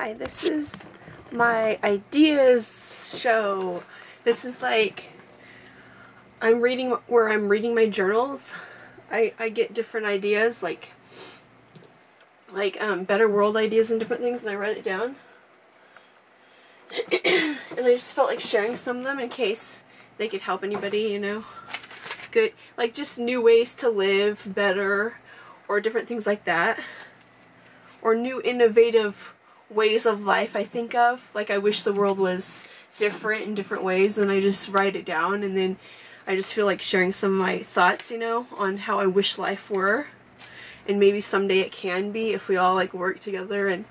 Hi, this is my ideas show. This is like I'm reading my journals. I get different ideas like better world ideas and different things, and I write it down. And I just felt like sharing some of them in case they could help anybody, you know. Good, like just new ways to live better, or different things like that. Or new innovative ways of life I think of. Like I wish the world was different in different ways, and I just write it down, and then I just feel like sharing some of my thoughts, you know, on how I wish life were. And maybe someday it can be if we all like work together and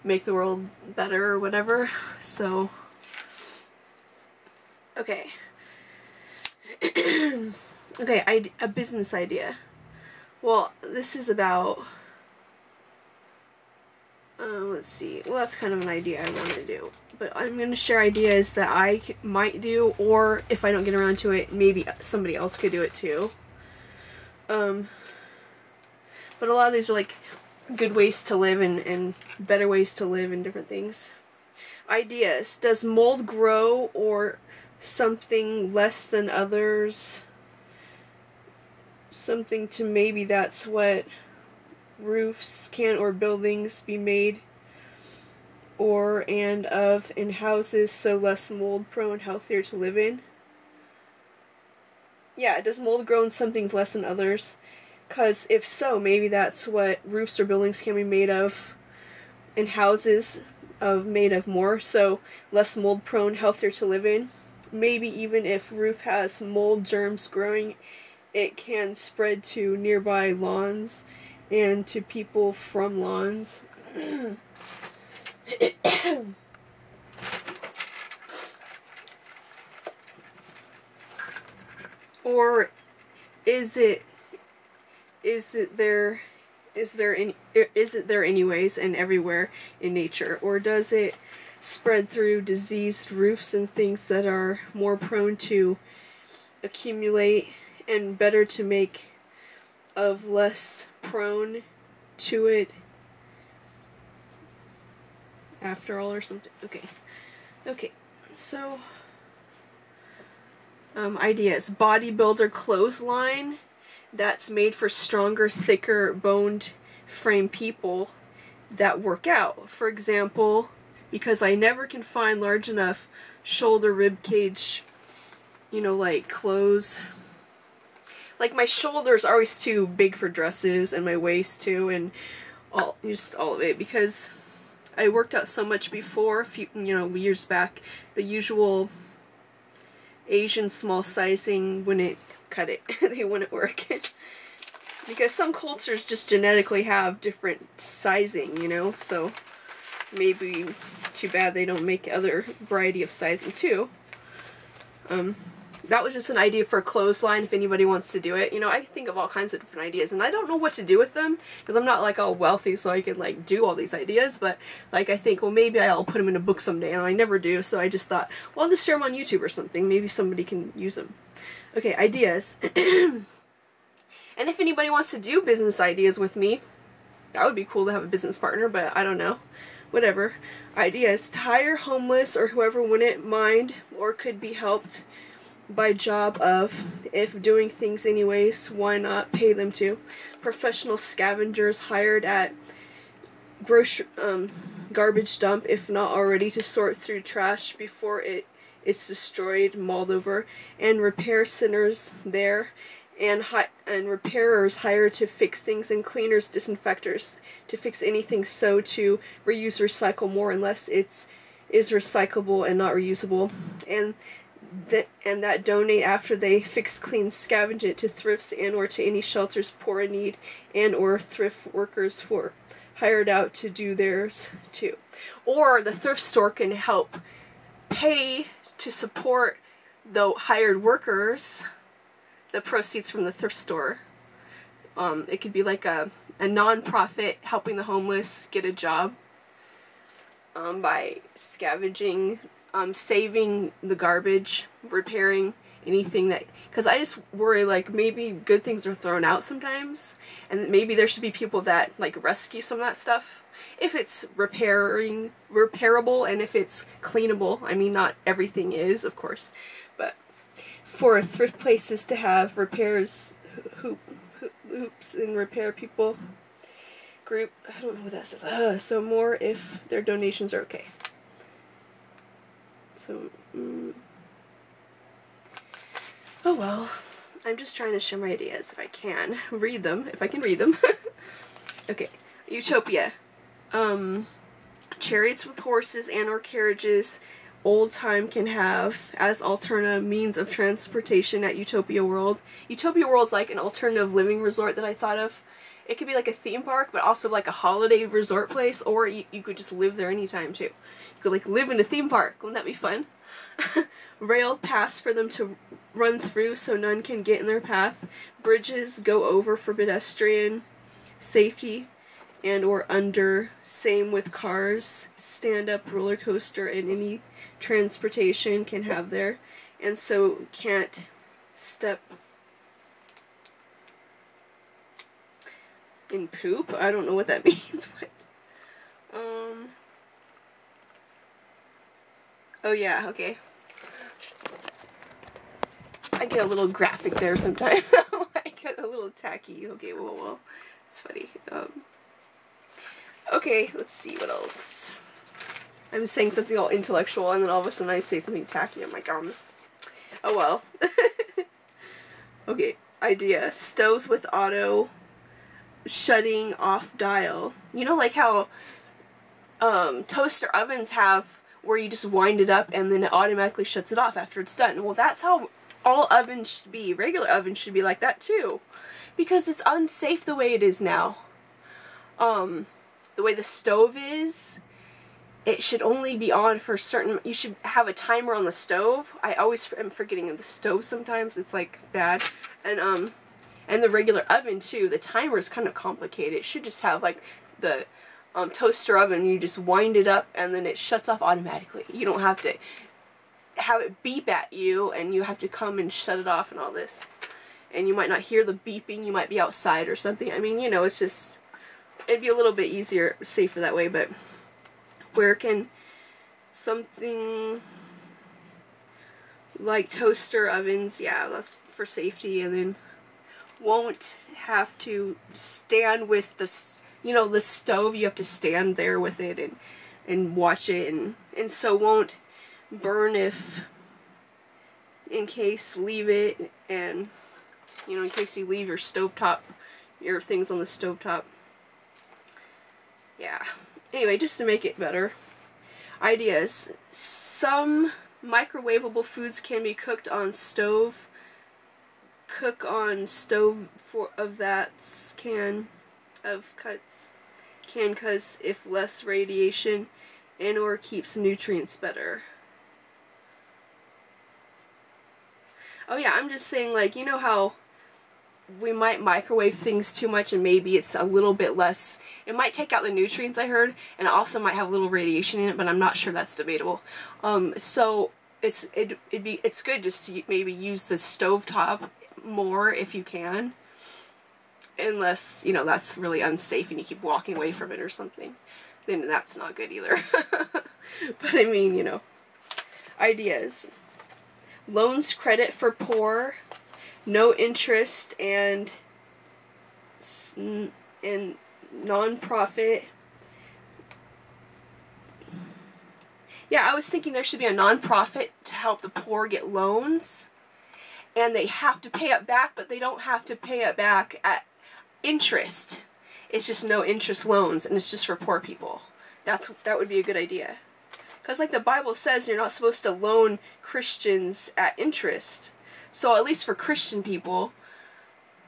make the world better or whatever. So, okay. Okay, a business idea. Well, this is about let's see. Well, that's kind of an idea I want to do. But I'm going to share ideas that I might do, or if I don't get around to it, maybe somebody else could do it too. But a lot of these are like good ways to live and better ways to live and different things. Ideas. Does mold grow or something less than others? Something to maybe that's what roofs can or buildings be made or and of in houses so less mold prone, healthier to live in. Yeah, does mold grow in some things less than others? Because if so, maybe that's what roofs or buildings can be made of and houses made of more, so less mold prone, healthier to live in. Maybe even if roof has mold germs growing, it can spread to nearby lawns and to people from lawns. Or is it there anyways and everywhere in nature, or does it spread through diseased roofs and things that are more prone to accumulate and better to make of less prone to it after all, or something? Okay, so ideas. Bodybuilder clothesline that's made for stronger, thicker boned frame people that work out. For example, because I never can find large enough shoulder rib cage, you know, like clothes. Like my shoulders are always too big for dresses, and my waist too, and just all of it, because I worked out so much before, years back. The usual Asian small sizing wouldn't cut it. They wouldn't work. Because some cultures just genetically have different sizing, you know, so maybe too bad they don't make other variety of sizing too. That was just an idea for a clothesline if anybody wants to do it. You know, I think of all kinds of different ideas, and I don't know what to do with them because I'm not like all wealthy so I can like do all these ideas, but like I think, well, maybe I'll put them in a book someday, and I never do, so I just thought, well, I'll just share them on YouTube or something. Maybe somebody can use them. Okay, ideas. And if anybody wants to do business ideas with me, that would be cool to have a business partner, but I don't know. Whatever. Ideas. Hire homeless or whoever wouldn't mind or could be helped by job of, if doing things anyways, why not pay them to? Professional scavengers hired at garbage dump, if not already, to sort through trash before it's destroyed, mauled over, and repair centers there, and repairers hired to fix things, and cleaners, disinfectors to fix anything, so to reuse, recycle more unless it is recyclable and not reusable, and that donate after they fix, clean, scavenge it to thrifts and or to any shelters poor in need, and or thrift workers for hired out to do theirs too. Or the thrift store can help pay to support the hired workers, the proceeds from the thrift store. It could be like a non-profit helping the homeless get a job by scavenging, saving the garbage, repairing anything that, because I just worry like maybe good things are thrown out sometimes, and maybe there should be people that like rescue some of that stuff if it's repairable and if it's cleanable. I mean, not everything is, of course, but for thrift places to have repairs hoops and repair people group, I don't know what that says. So more if their donations are okay. So, oh well, I'm just trying to share my ideas if I can read them, if I can read them. Okay, Utopia. Chariots with horses and or carriages old time can have as alternative means of transportation at Utopia World. Utopia World's like an alternative living resort that I thought of. It could be like a theme park, but also like a holiday resort place, or you could just live there anytime too. You could like live in a theme park. Wouldn't that be fun? Rail paths for them to run through so none can get in their path. Bridges go over for pedestrian safety and or under. Same with cars. Stand-up roller coaster and any transportation can have there. And so can't step in poop? I don't know what that means. What? Oh yeah, okay. I get a little graphic there sometimes. I get a little tacky. Okay, well, it's funny. Okay, let's see what else. I'm saying something all intellectual and then all of a sudden I say something tacky. I'm like, oh well. Okay, idea. Stoves with auto shutting off dial. You know, like how toaster ovens have where you just wind it up and then it automatically shuts it off after it's done. Well, that's how all ovens should be. Regular ovens should be like that too, because it's unsafe the way it is now. The way the stove is, it should only be on for certain. You should have a timer on the stove. I always am forgetting of the stove sometimes. It's like bad. And the regular oven too. The timer is kind of complicated. It should just have like the toaster oven. You just wind it up and then it shuts off automatically. You don't have to have it beep at you and you have to come and shut it off and all this. And you might not hear the beeping. You might be outside or something. I mean, you know, it's just, it'd be a little bit easier, safer that way. But where can something like toaster ovens, yeah, that's for safety, and then won't have to stand with the, you know, the stove, you have to stand there with it and watch it, and so won't burn if, in case, leave it, and, you know, in case you leave your stovetop, your things on the stovetop. Yeah. Anyway, just to make it better. Ideas. Some microwavable foods can be cooked on stove. Cook on stove for of that can cause if less radiation and or keeps nutrients better. Oh yeah, I'm just saying, like, you know how we might microwave things too much and maybe it's a little bit less, it might take out the nutrients, I heard, and it also might have a little radiation in it, but I'm not sure, that's debatable. So it's good just to maybe use the stovetop more if you can, unless, you know, that's really unsafe and you keep walking away from it or something, then that's not good either. But I mean, you know, ideas. Loans credit for poor, no interest, and non-profit. Yeah, I was thinking there should be a non-profit to help the poor get loans, and they have to pay it back, but they don't have to pay it back at interest. It's just no interest loans, and it's just for poor people. That would be a good idea. Because like the Bible says, you're not supposed to loan Christians at interest. So at least for Christian people,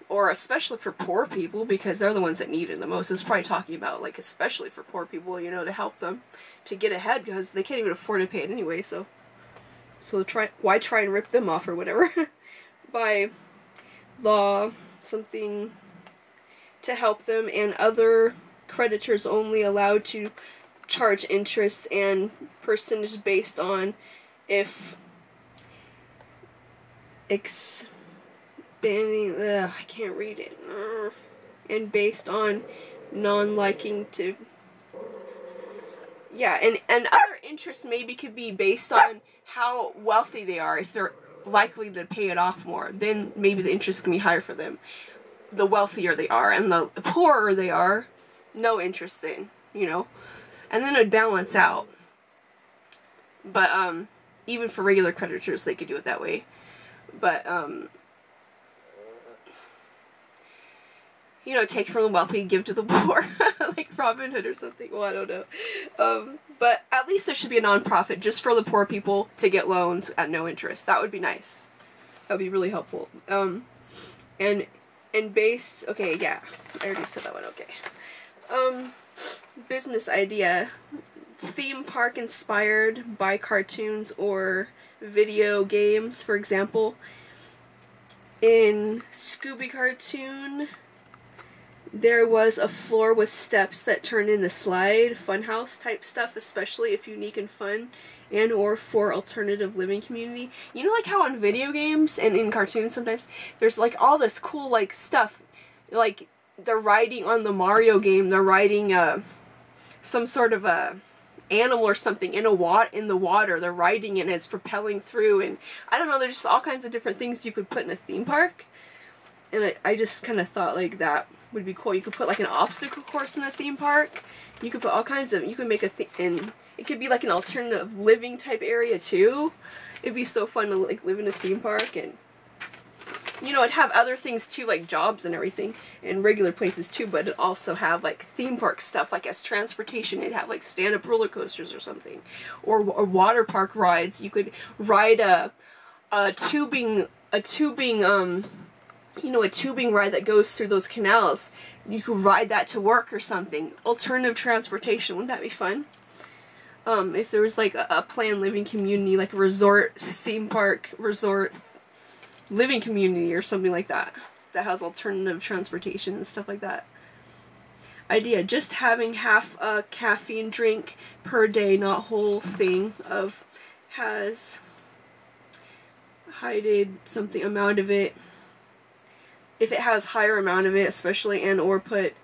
or especially for poor people, because they're the ones that need it the most, it's probably talking about, like, especially for poor people, you know, to help them to get ahead, because they can't even afford to pay it anyway, so why try and rip them off or whatever? By law, something to help them, and other creditors only allowed to charge interest and percentage based on if expanding, I can't read it, and based on non-liking to, yeah, and other interests maybe could be based on how wealthy they are. If they're likely to pay it off more, then maybe the interest can be higher for them. The wealthier they are, and the poorer they are, no interest then, you know, and then it'd balance out. But even for regular creditors, they could do it that way. But you know, take from the wealthy, give to the poor, like Robin Hood or something. Well, I don't know. But at least there should be a non-profit just for the poor people to get loans at no interest. That would be nice. That would be really helpful. And based, okay, yeah, I already said that one. Okay. Business idea: theme park inspired by cartoons or video games. For example, in Scooby Cartoon, there was a floor with steps that turned into slide, funhouse type stuff, especially if unique and fun, and or for alternative living community. You know, like how on video games and in cartoons sometimes there's like all this cool like stuff, like they're riding on the Mario game, they're riding some sort of a animal or something in the water, they're riding it and it's propelling through, and I don't know, there's just all kinds of different things you could put in a theme park. And I just kind of thought like that would be cool. You could put like an obstacle course in the theme park. You could put all kinds of, you could make and it could be like an alternative living type area too. It'd be so fun to like live in a theme park, and you know, it'd have other things too, like jobs and everything, and regular places too, but it'd also have like theme park stuff, like as transportation. It'd have like stand-up roller coasters or something, or water park rides. You could ride a tubing you know, a tubing ride that goes through those canals. You could ride that to work or something. Alternative transportation, wouldn't that be fun? If there was like a planned living community, like a resort, theme park, resort, living community or something like that, that has alternative transportation and stuff like that. Idea: just having half a caffeine drink per day, not whole thing, has hided something amount of it. If it has higher amount of it, especially, and or put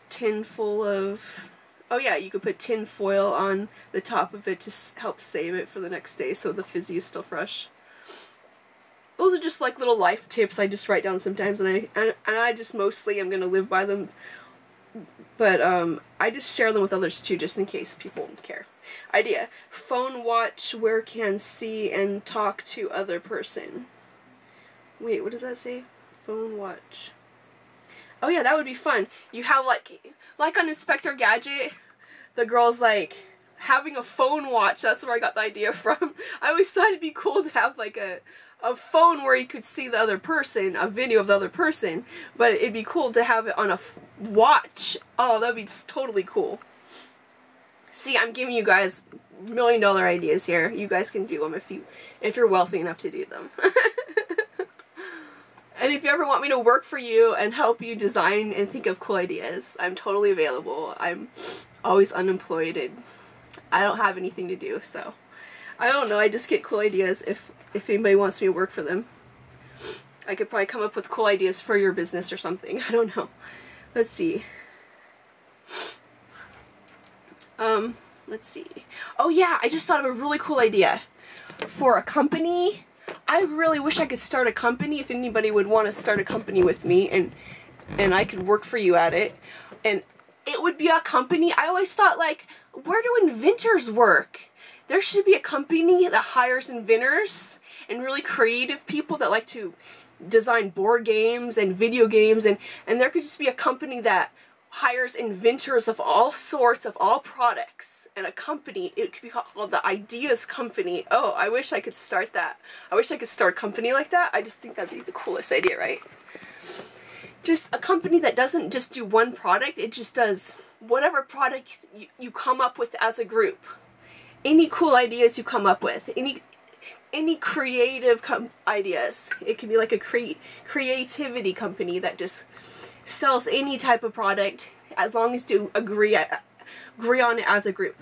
tin full of, oh yeah, you could put tin foil on the top of it to help save it for the next day so the fizzy is still fresh. Those are just like little life tips I just write down sometimes, and I just mostly am going to live by them, but I just share them with others too, just in case people care. Idea: phone watch where can see and talk to other person. Wait, what does that say? Phone watch. Oh yeah, that would be fun. You have like on Inspector Gadget, the girl's like having a phone watch. That's where I got the idea from. I always thought it'd be cool to have like a phone where you could see the other person, a video of the other person, but it'd be cool to have it on a watch. Oh, that'd be totally cool. See, I'm giving you guys $1 million ideas here. You guys can do them if you're wealthy enough to do them. And if you ever want me to work for you and help you design and think of cool ideas, I'm totally available. I'm always unemployed and I don't have anything to do, so I don't know, I just get cool ideas if anybody wants me to work for them. I could probably come up with cool ideas for your business or something. I don't know. Let's see. Let's see. Oh yeah, I just thought of a really cool idea for a company. I really wish I could start a company, if anybody would want to start a company with me, and I could work for you at it. And it would be a company, I always thought, like, where do inventors work? There should be a company that hires inventors and really creative people that like to design board games and video games, and there could just be a company that hires inventors of all sorts, of all products, and a company, it could be called the Ideas Company. Oh, I wish I could start that. I wish I could start a company like that. I just think that'd be the coolest idea, right? Just a company that doesn't just do one product, it just does whatever product you come up with as a group. Any cool ideas you come up with, any creative ideas. It could be like a creativity company that just sells any type of product as long as you agree on it as a group.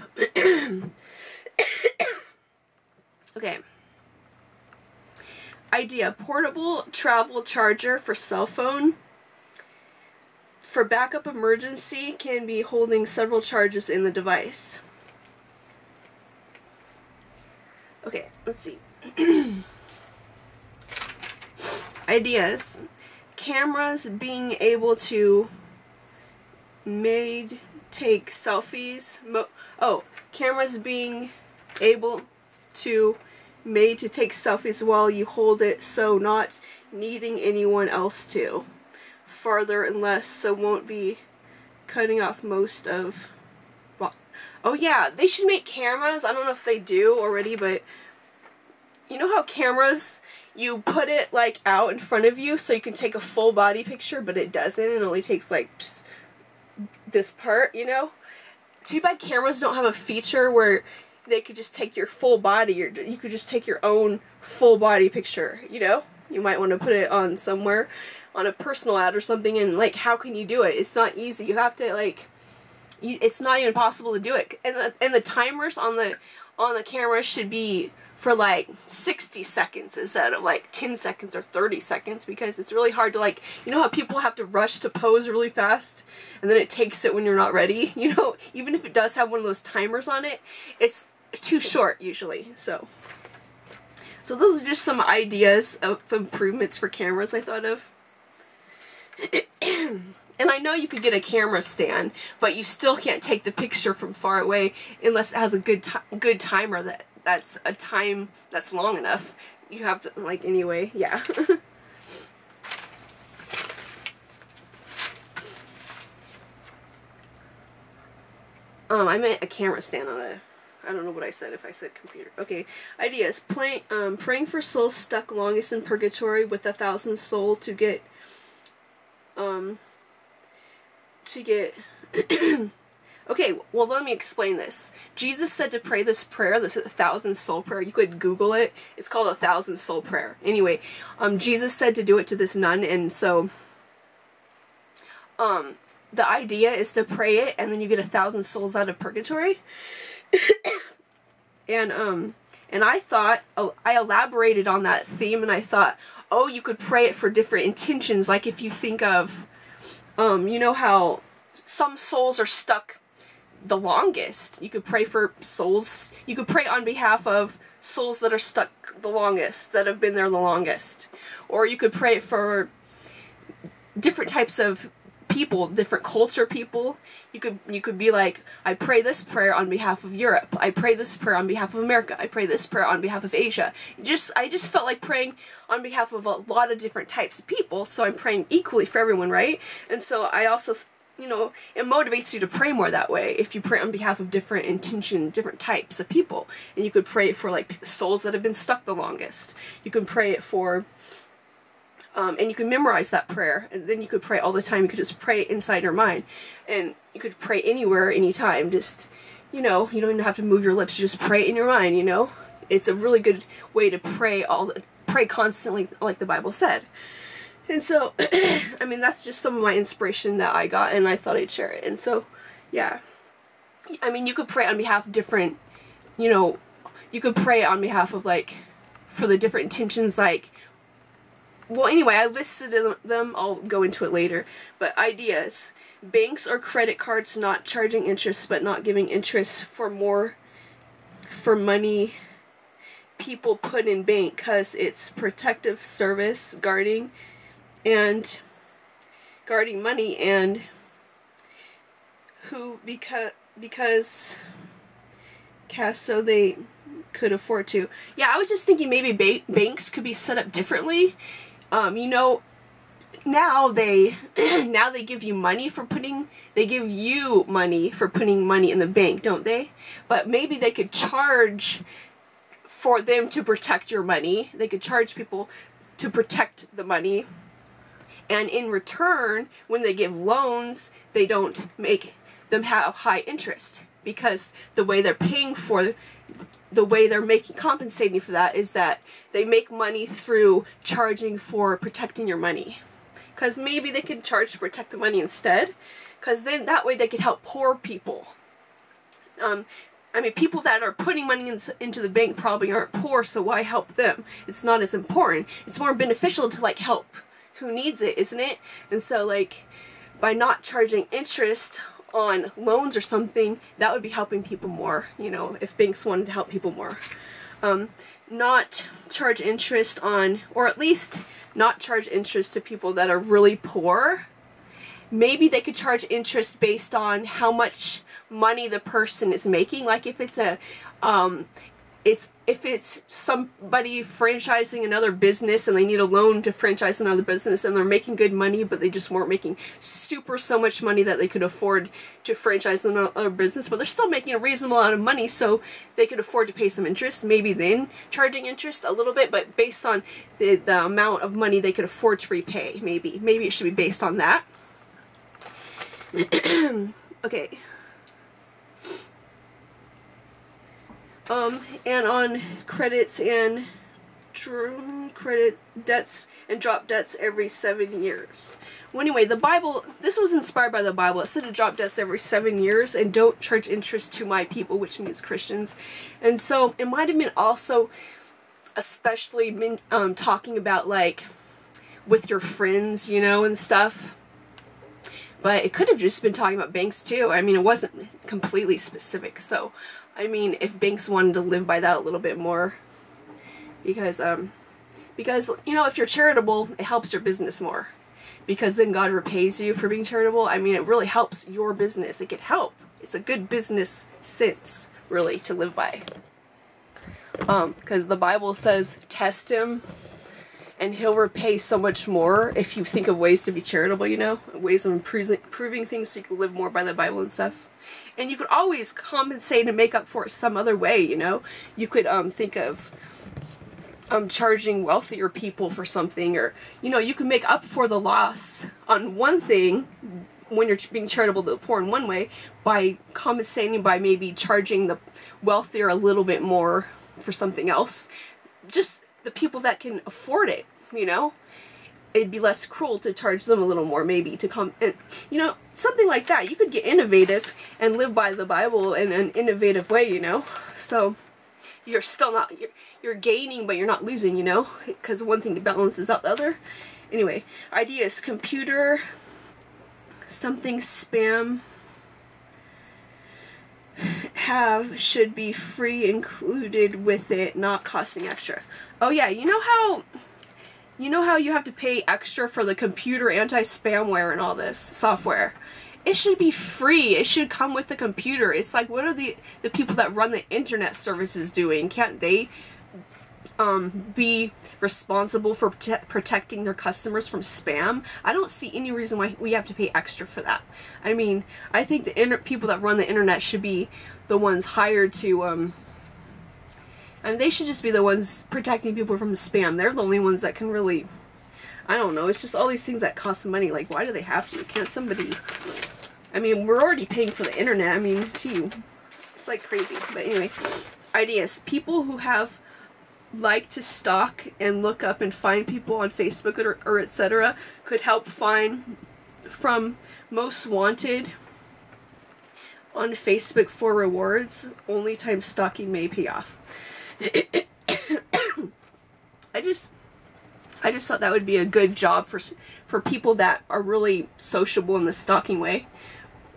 Okay. idea, portable travel charger for cell phone. For backup emergency, can be holding several charges in the device. Okay, let's see. Ideas. Cameras being able to take selfies. Cameras being able to take selfies while you hold it, so not needing anyone else to. Farther and less, so won't be cutting off most of... Oh yeah, they should make cameras. I don't know if they do already, but you know how cameras, you put it like out in front of you so you can take a full body picture, but it doesn't. It only takes like this part, you know? Too bad cameras don't have a feature where they could just take your full body, or you could just take your own full body picture, you know? You might want to put it on somewhere, on a personal ad or something, and like, how can you do it? It's not easy. You have to like, it's not even possible to do it. And the timers on the camera should be for like 60 seconds instead of like 10 seconds or 30 seconds, because it's really hard to, like, you know how people have to rush to pose really fast and then it takes it when you're not ready, you know? Even if it does have one of those timers on it, it's too short usually. So those are just some ideas of improvements for cameras I thought of. And I know you could get a camera stand, but you still can't take the picture from far away unless it has a good timer that's a time that's long enough. You have to, like, anyway, yeah. I meant a camera stand on a... I don't know what I said if I said computer. Okay, ideas. Praying for souls stuck longest in purgatory with 1,000 souls to get... Okay, well, let me explain this. Jesus said to pray this prayer, this 1,000 soul prayer. You could Google it. It's called 1,000 soul prayer. Anyway, Jesus said to do it to this nun, and so, the idea is to pray it, and then you get 1,000 souls out of purgatory. And I thought, I elaborated on that theme, and I thought, oh, you could pray it for different intentions, like if you think of, you know how some souls are stuck the longest. You could pray for souls. You could pray on behalf of souls that are stuck the longest, that have been there the longest. Or you could pray for different types of people, different culture people. You could be like, I pray this prayer on behalf of Europe. I pray this prayer on behalf of America. I pray this prayer on behalf of Asia. I just felt like praying on behalf of a lot of different types of people, so I'm praying equally for everyone, right? And so I also, you know, it motivates you to pray more that way if you pray on behalf of different different types of people. And you could pray it for, like, souls that have been stuck the longest. You can pray it for, and you can memorize that prayer, and then you could pray all the time. You could just pray it inside your mind, and you could pray anywhere, anytime. Just, you know, you don't even have to move your lips. You just pray it in your mind, you know? It's a really good way to pray constantly, like the Bible said. And so, I mean, that's just some of my inspiration that I got, and I thought I'd share it. And so, yeah. I mean, you could pray on behalf of different, you know, you could pray on behalf of, like, for the different intentions, like, well, anyway, I listed them. I'll go into it later. But ideas. Banks or credit cards not charging interest, but not giving interest for money people put in bank, because it's protective service, guarding money, and because so they could afford to. Yeah, I was just thinking maybe banks could be set up differently. You know, now they give you money for putting money in the bank, don't they? But maybe they could charge for them to protect your money. They could charge people to protect the money. And in return, when they give loans, they don't make them have high interest, because the way they're compensating for that is that they make money through charging for protecting your money. Because maybe they could charge to protect the money instead, because then that way they could help poor people. I I mean, people that are putting money into the bank probably aren't poor, so why help them? It's not as important. It's more beneficial to, like, help who needs it, isn't it? And so, like, by not charging interest on loans or something, that would be helping people more, you know, if banks wanted to help people more. Not charge interest on, or at least not charge interest to people that are really poor. Maybe they could charge interest based on how much money the person is making. Like if it's a, if it's somebody franchising another business and they need a loan to franchise another business and they're making good money, but they just weren't making so much money that they could afford to franchise another business, but they're still making a reasonable amount of money, so they could afford to pay some interest. Maybe then charging interest a little bit, but based on the amount of money they could afford to repay. Maybe it should be based on that. Okay. And on credits and credit debts and drop debts every 7 years. Well, anyway, the Bible, this was inspired by the Bible. It said to drop debts every 7 years and don't charge interest to my people, which means Christians. And so it might have been also especially been talking about, like, with your friends, you know, and stuff. But it could have just been talking about banks too. I mean, it wasn't completely specific. So, I mean, if banks wanted to live by that a little bit more, because you know, if you're charitable, it helps your business more, because then God repays you for being charitable. I mean, it really helps your business. It could help. It's a good business sense, really, to live by. Because the Bible says, test him and he'll repay so much more if you think of ways to be charitable, you know, ways of improving things so you can live more by the Bible and stuff. And you could always compensate and make up for it some other way, you know. You could think of charging wealthier people for something, or, you know, you can make up for the loss on one thing when you're being charitable to the poor in one way by compensating by maybe charging the wealthier a little bit more for something else. Just the people that can afford it, you know. It'd be less cruel to charge them a little more, maybe, to come, and, you know, something like that. You could get innovative and live by the Bible in an innovative way, you know. So you're still not, you're gaining, but you're not losing, you know, because one thing balances out the other. Anyway, ideas: computer, something spam should be free included with it, not costing extra. Oh yeah, you know how you have to pay extra for the computer anti-spamware and all this software? It should be free. It should come with the computer. It's like, what are the people that run the internet services doing? Can't they be responsible for protecting their customers from spam? I don't see any reason why we have to pay extra for that. I mean, I think the people that run the internet should be the ones hired to and they should just be the ones protecting people from spam. They're the only ones that can really, I don't know, it's just all these things that cost money. Like, why do they have to? Can't somebody, I mean, we're already paying for the internet. I mean, gee, it's like crazy. But anyway, ideas. People who like to stalk and look up and find people on Facebook or etc. could help find from most wanted on Facebook for rewards. Only time stalking may pay off. I just thought that would be a good job for people that are really sociable in the stalking way.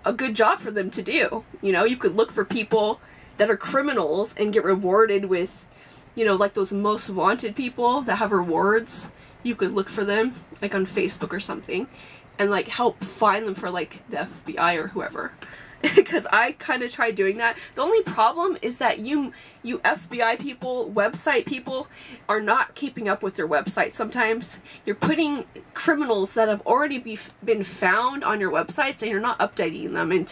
A good job for them to do. You know, you could look for people that are criminals and get rewarded with, you know, like those most wanted people that have rewards. You could look for them, like on Facebook or something, and like help find them for like the FBI or whoever. Because I kind of tried doing that. The only problem is that you FBI people, website people, are not keeping up with their website. Sometimes you're putting criminals that have already been found on your websites, and you're not updating them and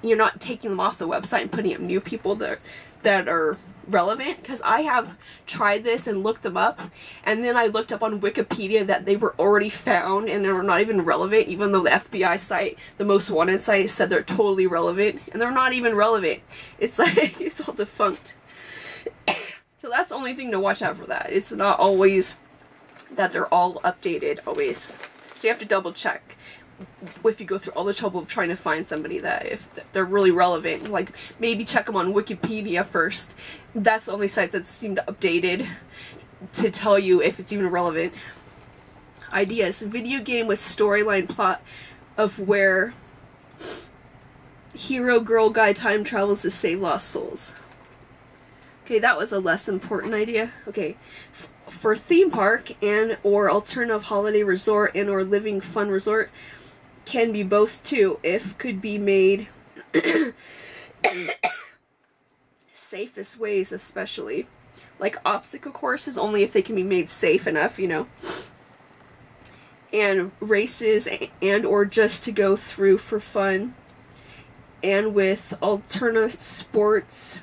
you're not taking them off the website and putting up new people that are relevant. Because I have tried this and looked them up, and then I looked up on Wikipedia that they were already found and they were not even relevant, even though the FBI site, the most wanted site, said they're totally relevant, and they're not even relevant. It's like, it's all defunct. So that's the only thing to watch out for that. It's not always that they're all updated always. So you have to double check if you go through all the trouble of trying to find somebody that if they're really relevant, like maybe check them on Wikipedia first. That's the only site that seemed updated to tell you if it's even relevant. Ideas. Video game with storyline plot of where hero girl guy time travels to save lost souls. Okay, that was a less important idea. Okay, for theme park and or alternative holiday resort and or living fun resort, can be both too if could be made safest ways, especially like obstacle courses, only if they can be made safe enough, you know, and races and or just to go through for fun, and with alternative sports,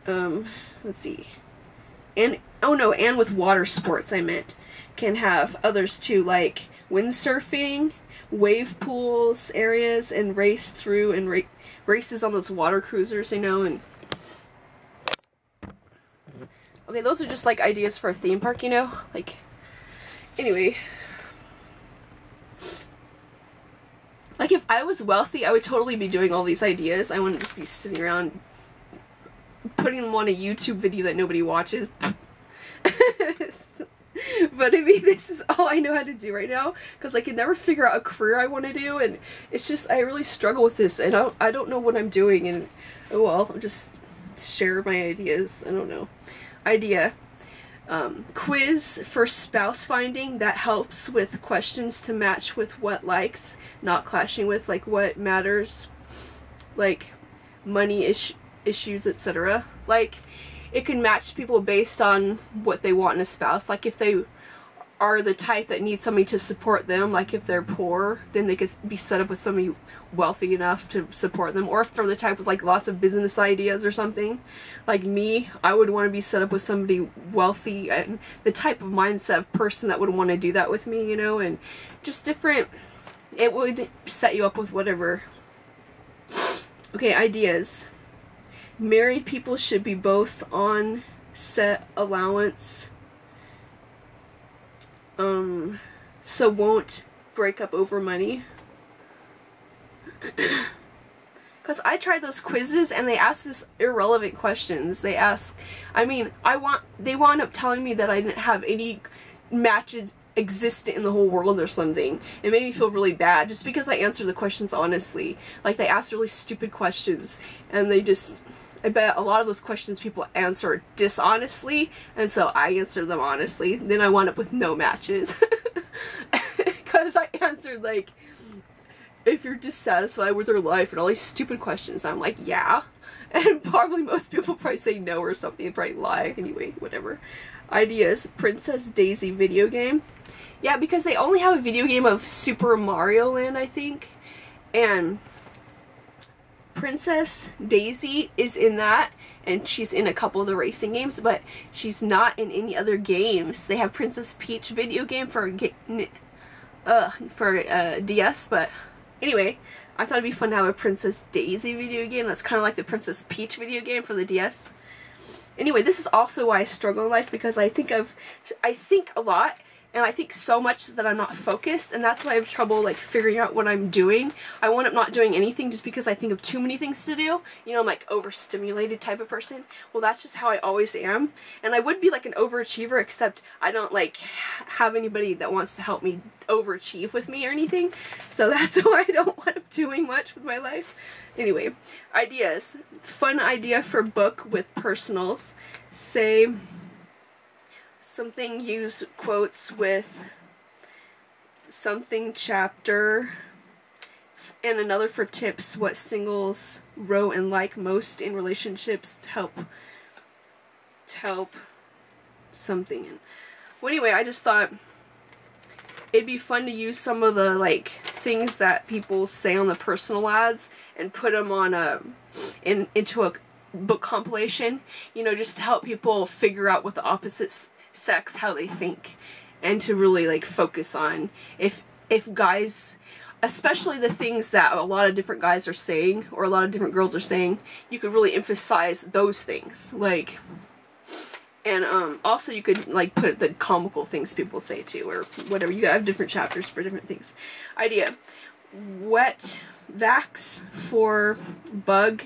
let's see, and oh no, and with water sports I meant, can have others too, like windsurfing, wave pools areas, and race through and races on those water cruisers, you know. And okay, those are just like ideas for a theme park, you know, like, anyway, like if I was wealthy I would totally be doing all these ideas. I wouldn't just be sitting around putting them on a YouTube video that nobody watches. But I mean, this is all I know how to do right now, because I can never figure out a career I want to do, and it's just, I really struggle with this, and I don't know what I'm doing, and oh well, I'll just share my ideas. I don't know. Idea. Quiz for spouse finding that helps with questions to match with what likes, not clashing with like what matters, like money issues, etc. Like, it can match people based on what they want in a spouse. Like if they are the type that needs somebody to support them, like if they're poor, then they could be set up with somebody wealthy enough to support them. Or if they're the type with like lots of business ideas or something, like me, I would want to be set up with somebody wealthy and the type of mindset of person that would want to do that with me, you know, and just different, it would set you up with whatever. Okay, ideas. Married people should be both on set allowance, so won't break up over money. Because I tried those quizzes and they asked this irrelevant questions. They ask, I mean, they wound up telling me that I didn't have any matches existent in the whole world or something. It made me feel really bad just because I answered the questions honestly. Like, they asked really stupid questions and they just, I bet a lot of those questions people answer dishonestly, and so I answered them honestly. Then I wound up with no matches. Because I answered like, if you're dissatisfied with your life and all these stupid questions, I'm like, yeah. And probably most people probably say no or something, probably lie. Anyway, whatever. Ideas. Princess Daisy video game. Yeah, because they only have a video game of Super Mario Land, I think. And Princess Daisy is in that, and she's in a couple of the racing games, but she's not in any other games. They have Princess Peach video game for DS, but anyway, I thought it'd be fun to have a Princess Daisy video game that's kind of like the Princess Peach video game for the DS. Anyway, this is also why I struggle in life, because I think a lot, and I think so much that I'm not focused, and that's why I have trouble like figuring out what I'm doing. I wind up not doing anything just because I think of too many things to do. You know, I'm like overstimulated type of person. Well, that's just how I always am. And I would be like an overachiever, except I don't like have anybody that wants to help me overachieve with me or anything. So that's why I don't wind up doing much with my life. Anyway, ideas. Fun idea for book with personals. Say something, use quotes with something chapter, and another for tips, what singles row and like most in relationships to help something. Well, anyway, I just thought it'd be fun to use some of the like things that people say on the personal ads and put them on into a book compilation, you know, just to help people figure out what the opposite sex, how they think, and to really like focus on if guys, especially the things that a lot of different guys are saying or a lot of different girls are saying, you could really emphasize those things. Like, And also you could like put the comical things people say too, or whatever. You have different chapters for different things. Idea: wet vacs for bug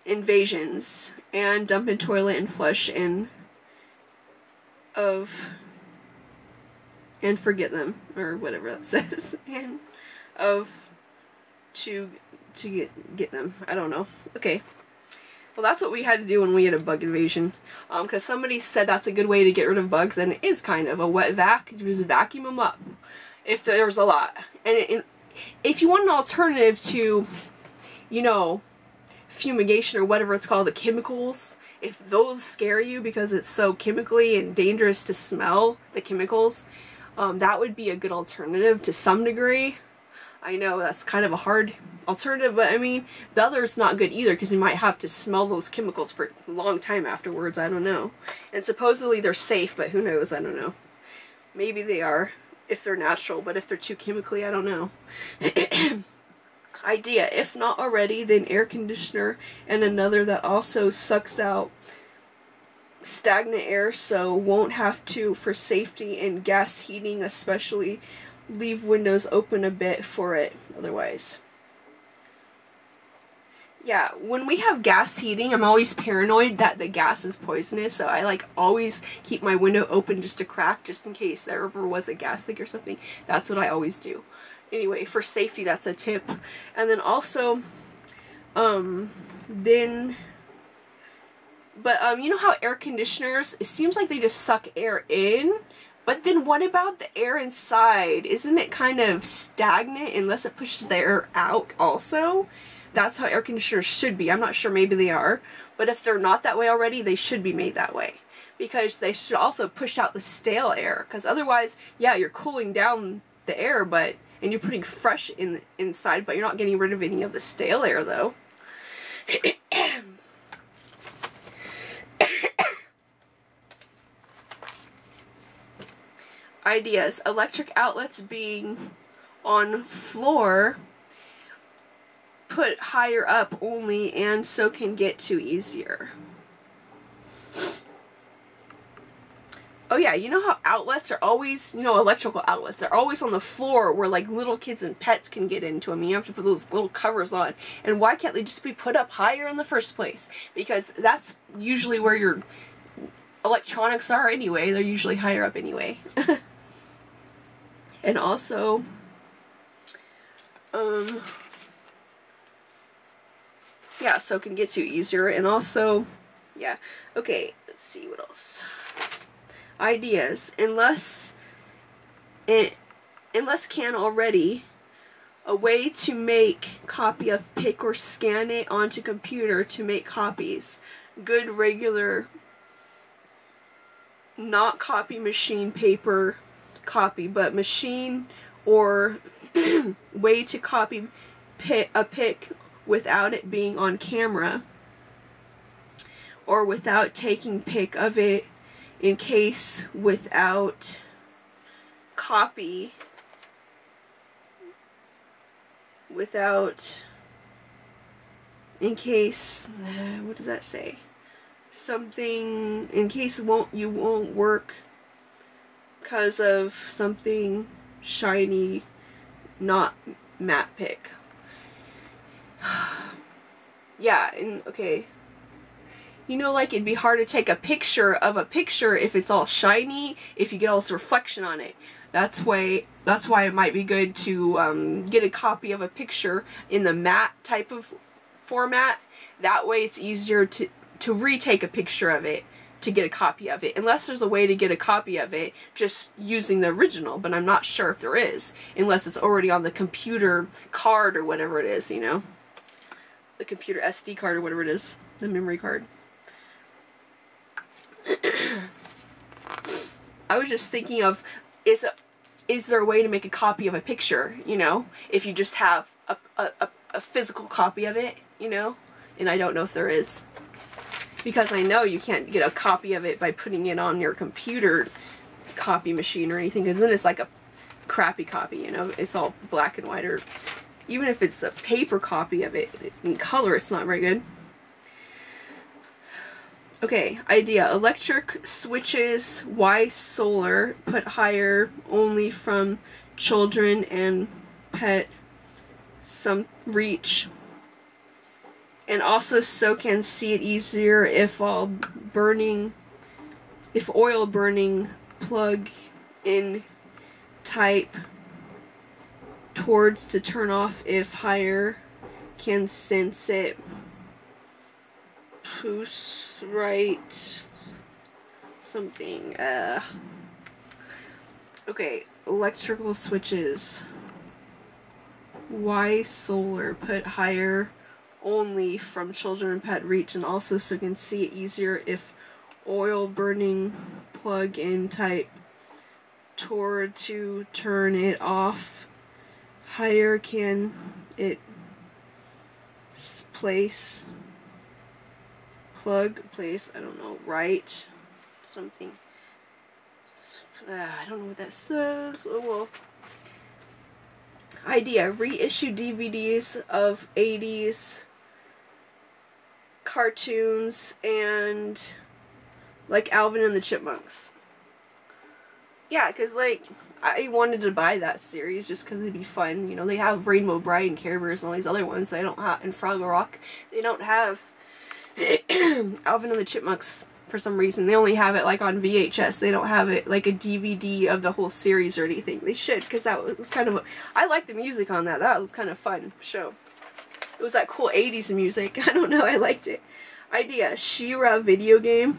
invasions, and dump in toilet and flush and forget them, or whatever that says, and to get them. I don't know. Okay. Well, that's what we had to do when we had a bug invasion. Because somebody said that's a good way to get rid of bugs, and it is kind of. A wet vac, you just vacuum them up if there's a lot. And if you want an alternative to, you know, fumigation or whatever it's called, the chemicals, if those scare you because it's so chemically and dangerous to smell the chemicals, that would be a good alternative to some degree. I know that's kind of a hard alternative, but I mean, the other is not good either because you might have to smell those chemicals for a long time afterwards. I don't know. And supposedly they're safe, but who knows? I don't know. Maybe they are if they're natural, but if they're too chemically, I don't know. Idea: if not already, then air conditioner and another that also sucks out stagnant air, so won't have to for safety, and gas heating especially. Leave windows open a bit for it otherwise. Yeah, when we have gas heating, I'm always paranoid that the gas is poisonous, so I like always keep my window open just a crack, just in case there ever was a gas leak or something. That's what I always do. Anyway, for safety, that's a tip. And then also, you know how air conditioners, it seems like they just suck air in? But then what about the air inside? Isn't it kind of stagnant unless it pushes the air out also? That's how air conditioners should be. I'm not sure, maybe they are. But if they're not that way already, they should be made that way. Because they should also push out the stale air. Because otherwise, yeah, you're cooling down the air, and you're putting fresh inside, but you're not getting rid of any of the stale air, though. Ideas: electric outlets being on floor, put higher up only, and so can get to easier. Oh yeah, you know how outlets are always, you know, electrical outlets, they're always on the floor where like little kids and pets can get into them. You have to put those little covers on. And why can't they just be put up higher in the first place? Because that's usually where your electronics are anyway. They're usually higher up anyway. And also, yeah, so it can get to easier. And also, yeah, okay, let's see what else. Ideas: unless can already, a way to make copy of pic or scan it onto computer to make copies. Good regular, not copy machine paper copy, but machine or way to copy a pic without it being on camera or without taking pic of it, in case without copy without in case what does that say? Something in case you won't work because of something shiny, not matte pic. Yeah, and okay. You know, like, it'd be hard to take a picture of a picture if it's all shiny, if you get all this reflection on it. That's why it might be good to get a copy of a picture in the matte type of format. That way it's easier to retake a picture of it to get a copy of it. Unless there's a way to get a copy of it just using the original, but I'm not sure if there is. Unless it's already on the computer card or whatever it is, you know. The computer SD card or whatever it is. The memory card. I was just thinking of, is there a way to make a copy of a picture, you know, if you just have a physical copy of it, you know, and I don't know if there is, because I know you can't get a copy of it by putting it on your computer copy machine or anything, because then it's like a crappy copy, you know, it's all black and white, or even if it's a paper copy of it in color, it's not very good. Okay, idea. Electric switches, Y solar, put higher only from children and pet some reach. And also so can see it easier if oil burning plug in type towards to turn off if higher can sense it. Who's right? Something. Okay, electrical switches. Y solar, put higher only from children and pet reach, and also so can see it easier if oil burning plug in type toward to turn it off. Higher can it place I don't know, right? Something. I don't know what that says. Oh well. Idea. Reissue DVDs of 80s cartoons and like Alvin and the Chipmunks. Yeah, because like I wanted to buy that series just because it'd be fun. You know, they have Rainbow Bright and Care Bears and all these other ones they don't have, and Fraggle Rock. They don't have Alvin and the Chipmunks for some reason. They only have it like on VHS. They don't have it like a DVD of the whole series or anything. They should, because that was kind of I liked the music on that. That was kind of fun show. It was that cool 80s music. I don't know, I liked it. Idea. She-Ra video game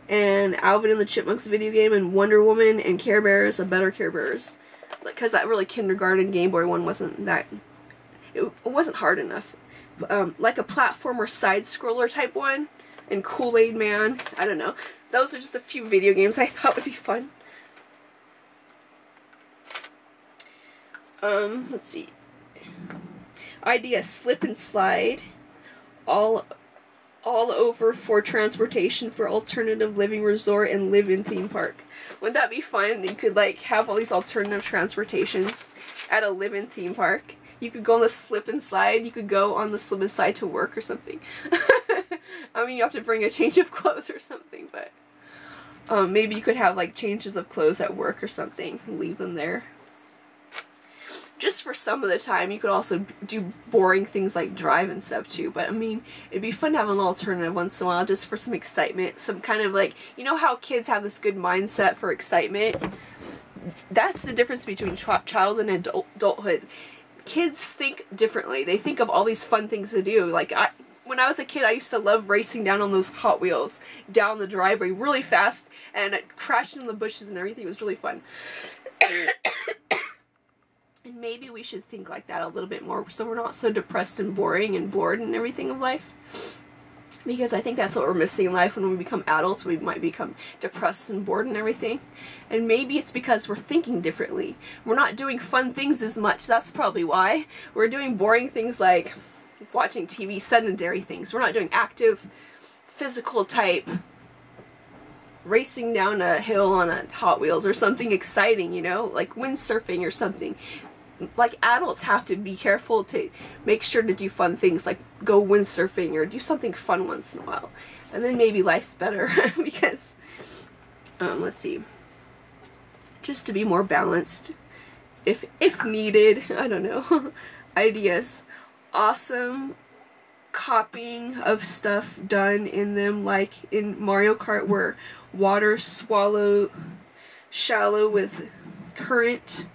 and Alvin and the Chipmunks video game and Wonder Woman and Care Bears, a better Care Bears. Because that really kindergarten Game Boy one wasn't that... It wasn't hard enough. Like a platformer side-scroller type one, and Kool-Aid Man. I don't know. Those are just a few video games I thought would be fun. Let's see. Idea. Slip and slide. All over for transportation for alternative living resort and live-in theme park. Wouldn't that be fun? You could like have all these alternative transportations at a live-in theme park. You could go on the slip and slide. You could go on the slip and slide to work or something. I mean, you have to bring a change of clothes or something, but maybe you could have like changes of clothes at work or something and leave them there. Just for some of the time. You could also do boring things like drive and stuff too, but I mean, it'd be fun to have an alternative once in a while just for some excitement. Some kind of like, you know how kids have this good mindset for excitement? That's the difference between child and adulthood. Kids think differently. They think of all these fun things to do. Like when I was a kid, I used to love racing down on those Hot Wheels down the driveway really fast and crashing in the bushes and everything. It was really fun. And maybe we should think like that a little bit more so we're not so depressed and boring and bored and everything of life. Because I think that's what we're missing in life. When we become adults, we might become depressed and bored and everything. And maybe it's because we're thinking differently. We're not doing fun things as much. That's probably why. We're doing boring things like watching TV, sedentary things. We're not doing active, physical type racing down a hill on a Hot Wheels or something exciting, you know? Like windsurfing or something. Like adults have to be careful to make sure to do fun things like go windsurfing or do something fun once in a while, and then maybe life's better. Because let's see, just to be more balanced if needed. I don't know. Ideas. Awesome copying of stuff done in them, like in Mario Kart where water shallow with current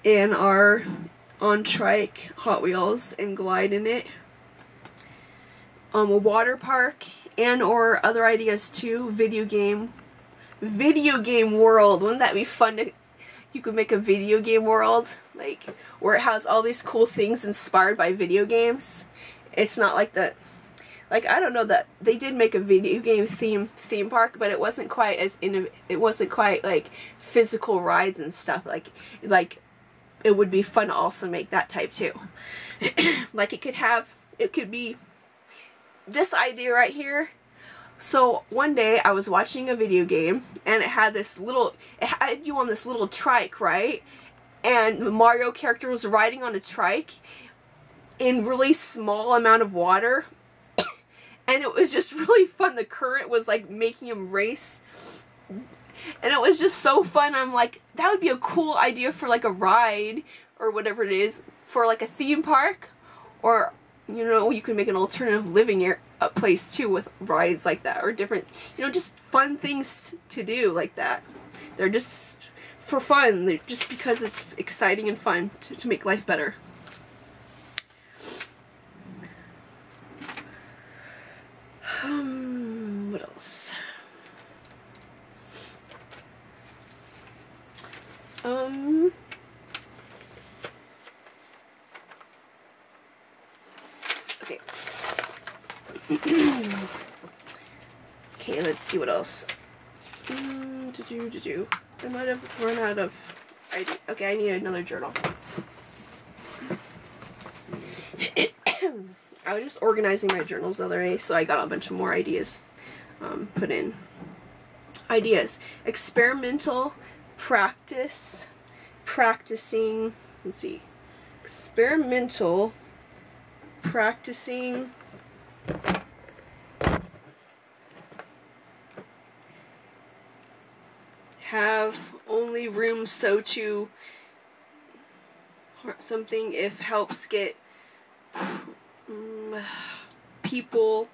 and are on trike Hot Wheels and glide in it. A water park and or other ideas too. Video game world. Wouldn't that be fun to, you could make a video game world like where it has all these cool things inspired by video games. It's not like the, like I don't know, that they did make a video game theme park, but it wasn't quite as it wasn't quite like physical rides and stuff like it would be fun to also make that type too. Like it could be this idea right here. So one day I was watching a video game and it had you on this little trike, right? And the Mario character was riding on a trike in really small amount of water. and it was just really fun. The current was like making him race, and it was just so fun. I'm like, that would be a cool idea for like a ride or whatever it is, for like a theme park, or you know, you could make an alternative living place too with rides like that, or different, you know, just fun things to do like that. They're just for fun. They're just because it's exciting and fun to make life better. What else? Okay. Okay, let's see what else. I might have run out of idea. Okay, I need another journal. I was just organizing my journals the other day, so I got a bunch of more ideas put in. Ideas. Experimental practice. Practicing. Let's see. Experimental practicing. Have only room so to something if helps get people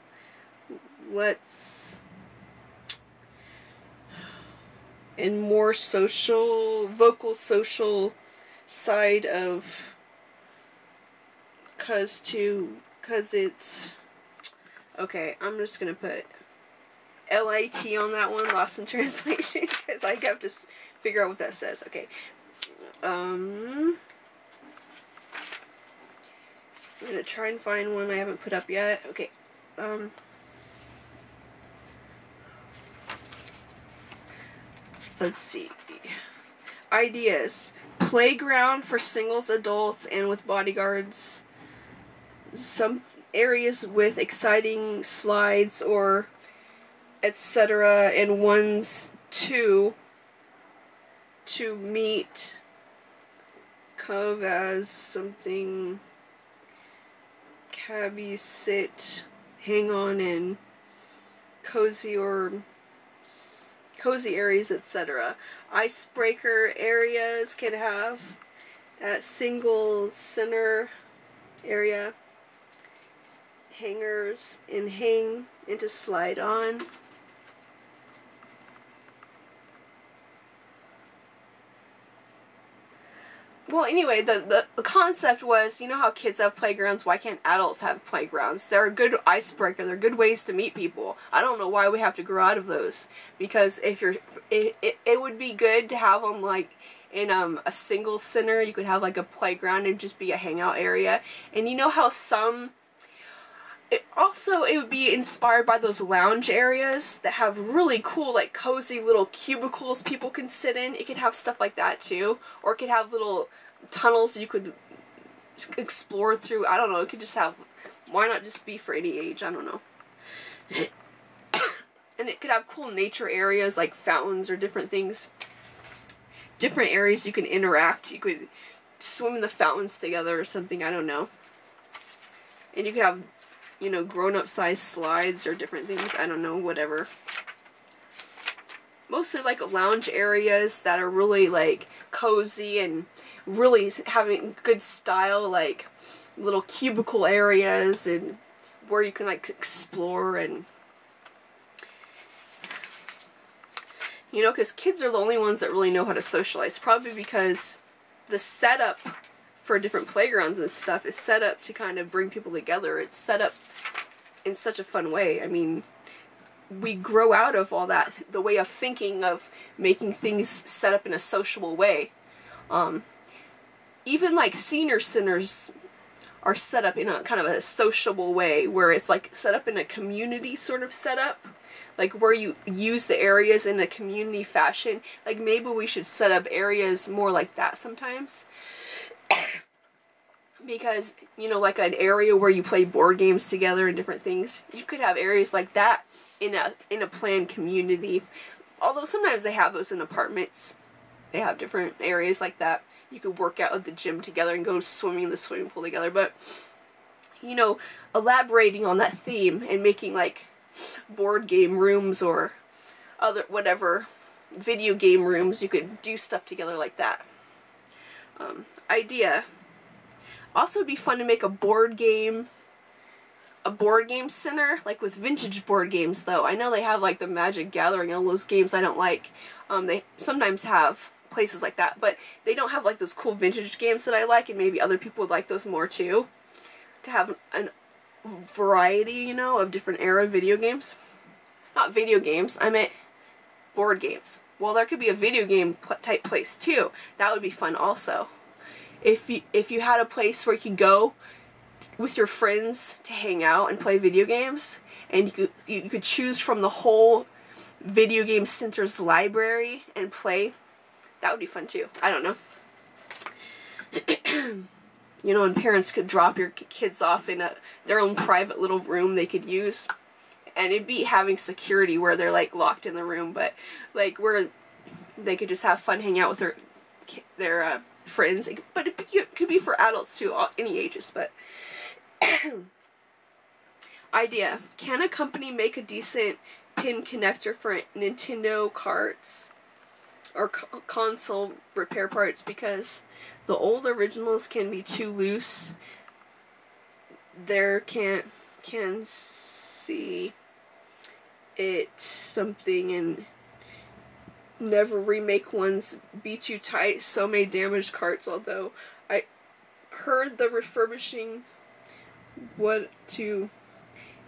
in more vocal social side of cause it's okay, I'm just gonna put LIT on that one, lost in translation, because I have to figure out what that says. Okay. I'm gonna try and find one I haven't put up yet. Okay. Let's see. Ideas. Playground for singles, adults, and with bodyguards. Some areas with exciting slides or etc. and ones to meet cove as something cabby sit hang on and cozy areas, etc. Icebreaker areas can have at single center area hangers and hang into slide on. Well, anyway, the concept was, you know how kids have playgrounds, why can't adults have playgrounds? They're a good icebreaker, they're good ways to meet people. I don't know why we have to grow out of those, because if you're, it would be good to have them like in a single center. You could have like a playground and just be a hangout area. And you know how it would be inspired by those lounge areas that have really cool, like, cozy little cubicles people can sit in. It could have stuff like that, too. Or it could have little tunnels you could explore through. I don't know. It could just have... Why not just be for any age? I don't know. And it could have cool nature areas, like fountains or different things. Different areas you can interact. You could swim in the fountains together or something. I don't know. And you could have... you know, grown-up size slides or different things. I don't know, whatever. Mostly like lounge areas that are really like cozy and really having good style, like little cubicle areas and where you can like explore and, you know, because kids are the only ones that really know how to socialize. Probably because the setup for different playgrounds and stuff is set up to kind of bring people together. It's set up in such a fun way. I mean, we grow out of all that, the way of thinking of making things set up in a sociable way. Even like senior centers are set up in a kind of a sociable way, where it's like set up in a community sort of setup, like where you use the areas in a community fashion. Like maybe we should set up areas more like that sometimes. Because, you know, like an area where you play board games together and different things, you could have areas like that in a planned community. Although sometimes they have those in apartments. They have different areas like that. You could work out at the gym together and go swimming in the swimming pool together. But, you know, elaborating on that theme and making like board game rooms or other whatever video game rooms. You could do stuff together like that. Idea. Also, it'd be fun to make a board game center, like with vintage board games. Though I know they have like the Magic Gathering and all those games I don't like. They sometimes have places like that, but they don't have like those cool vintage games that I like, and maybe other people would like those more too. To have a variety, you know, of different era video games. Not video games, I meant board games. Well, there could be a video game type place too. That would be fun also. If you had a place where you could go with your friends to hang out and play video games, and you could choose from the whole video game center's library and play, that would be fun too. I don't know. You know, and parents could drop your kids off in their own private little room they could use. And it'd be having security where they're like locked in the room, but like where they could just have fun, hang out with their friends. But it could be for adults too, any ages. But idea: can a company make a decent pin connector for Nintendo carts or console repair parts? Because the old originals can be too loose. There can see it something, and never remake ones be too tight, so may damage carts. Although I heard the refurbishing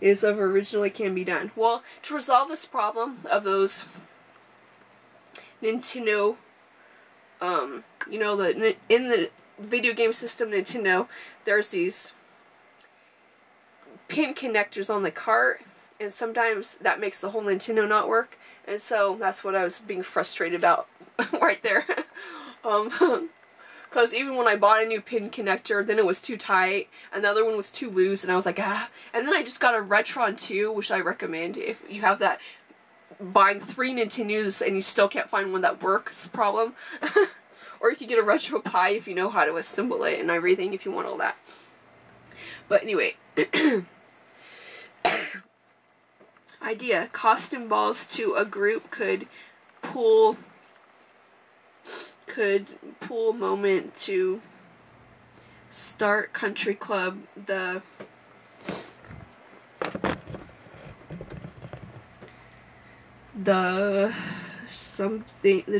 is of originally can be done. Well, to resolve this problem of those Nintendo, you know, in the video game system Nintendo, there's these pin connectors on the cart, and sometimes that makes the whole Nintendo not work, and so that's what I was being frustrated about right there. Because even when I bought a new pin connector, then it was too tight, and the other one was too loose, and I was like, ah. And then I just got a Retron 2, which I recommend if you have that buying 3 Nintendos and you still can't find one that works problem. Or you could get a RetroPie if you know how to assemble it and everything, if you want all that. But anyway. Idea: costume balls to a group could pool moment to start country club. The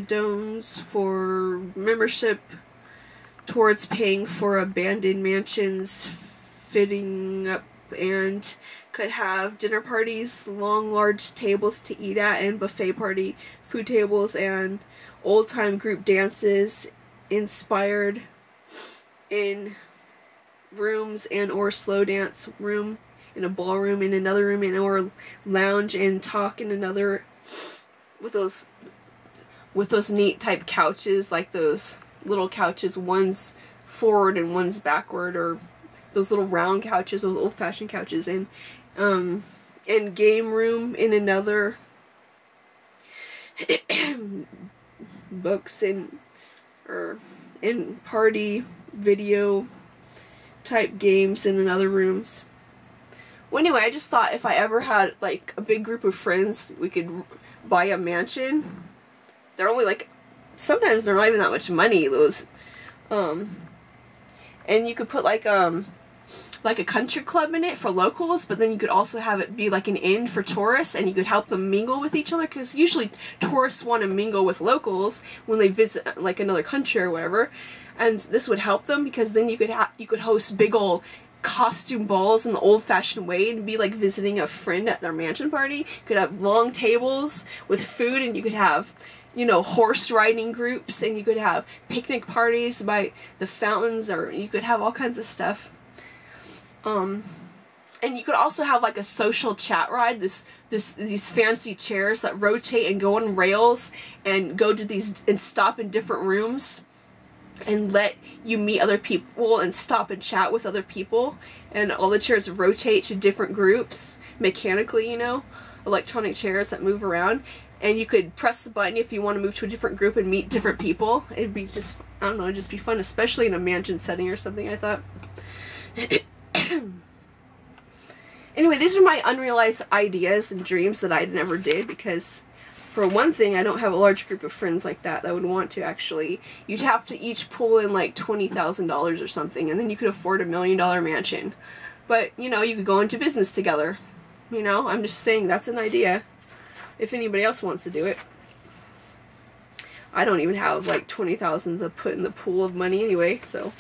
domes for membership towards paying for abandoned mansions fitting up, and could have dinner parties, long large tables to eat at, and buffet party food tables, and old-time group dances inspired in rooms, and or slow dance room in a ballroom, in another room, and or lounge and talk in another, with those neat type couches, like those little couches, one's forward and one's backward, or those little round couches, those old-fashioned couches, and game room in another, books and party video type games in other rooms. Well, anyway, I just thought if I ever had like a big group of friends, we could buy a mansion. They're only like, sometimes they're not even that much money, those, and you could put like a country club in it for locals, but then you could also have it be like an inn for tourists, and you could help them mingle with each other, because usually tourists want to mingle with locals when they visit like another country or whatever, and this would help them, because then you could host big old costume balls in the old-fashioned way and be like visiting a friend at their mansion party. You could have long tables with food, and you could have, you know, horse riding groups, and you could have picnic parties by the fountains, or you could have all kinds of stuff. And you could also have like a social chat ride, these fancy chairs that rotate and go on rails and go to these and stop in different rooms and let you meet other people and stop and chat with other people, and all the chairs rotate to different groups mechanically, you know, electronic chairs that move around, and you could press the button if you want to move to a different group and meet different people. It'd be just, I don't know, it'd just be fun, especially in a mansion setting or something, I thought. Anyway, these are my unrealized ideas and dreams that I never did, because for one thing, I don't have a large group of friends like that would want to actually. You'd have to each pull in like $20,000 or something, and then you could afford a $1 million mansion. But, you know, you could go into business together. You know, I'm just saying that's an idea. If anybody else wants to do it. I don't even have like $20,000 to put in the pool of money anyway, so.